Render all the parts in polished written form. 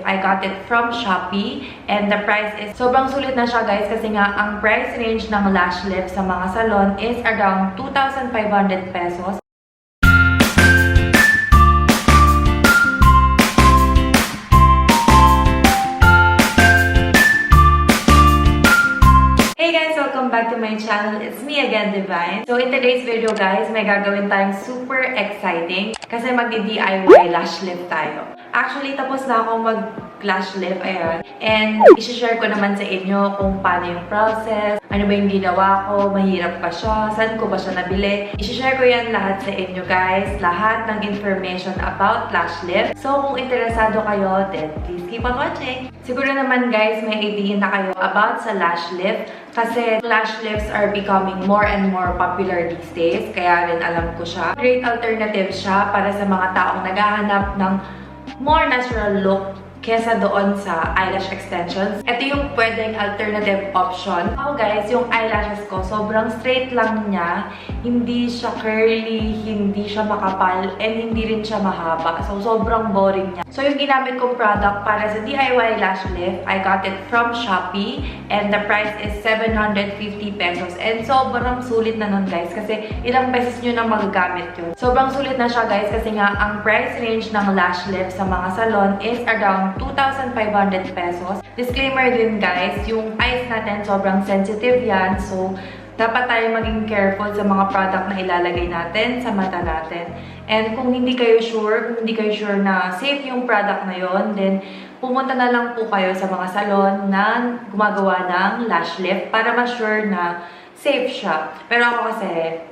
I got it from Shopee and the price is sobrang sulit na siya guys kasi nga ang price range ng lash lift sa mga salon is around 2,500 pesos. Welcome back to my channel. It's me again, Divine. So in today's video guys, may gagawin tayong super exciting kasi magdi-DIY lash lift tayo. Actually, tapos na akong mag-lash lift, ayan. And isi-share ko naman sa inyo kung paano yung process, ano ba yung ginawa ko, mahirap pa siya, saan ko ba siya nabili. Isi-share ko yan lahat sa inyo guys, lahat ng information about lash lift. So kung interesado kayo, then please keep on watching. Siguro naman guys, may idea na kayo about sa lash lift kasi lash lifts are becoming more and more popular these days. Kaya rin alam ko siya. Great alternative siya para sa mga taong naghahanap ng more natural look kesa doon sa eyelash extensions. Ito yung pwedeng alternative option. Ako guys, yung eyelashes ko, sobrang straight lang niya. Hindi siya curly, hindi siya makapal, and hindi rin siya mahaba. So, sobrang boring niya. So, yung ginamit kong product para sa DIY lash lift, I got it from Shopee, and the price is 750 pesos. And sobrang sulit na nun guys, kasi ilang beses nyo na magagamit yun. Sobrang sulit na siya guys, kasi nga, ang price range ng lash lift sa mga salon is around 2,500 pesos. Disclaimer din guys, yung eyes natin sobrang sensitive yan. So, dapat tayo maging careful sa mga product na ilalagay natin sa mata natin. And kung hindi kayo sure na safe yung product na yon, then pumunta na lang po kayo sa mga salon na gumagawa ng lash lift para ma-sure na safe siya. Pero ako kasi,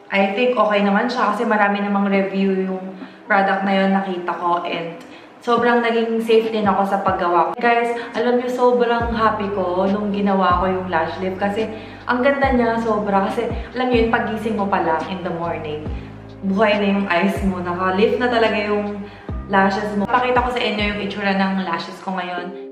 I think okay naman siya kasi marami namang review yung product na yon nakita ko and sobrang naging safe din ako sa paggawa ko. Guys, alam niyo, sobrang happy ko nung ginawa ko yung lash lift kasi ang ganda niya sobra. Kasi alam niyo yun, pagising mo pa lang in the morning, buhay na yung eyes mo. Naka-lift na talaga yung lashes mo. Pakita ko sa inyo yung itsura ng lashes ko ngayon.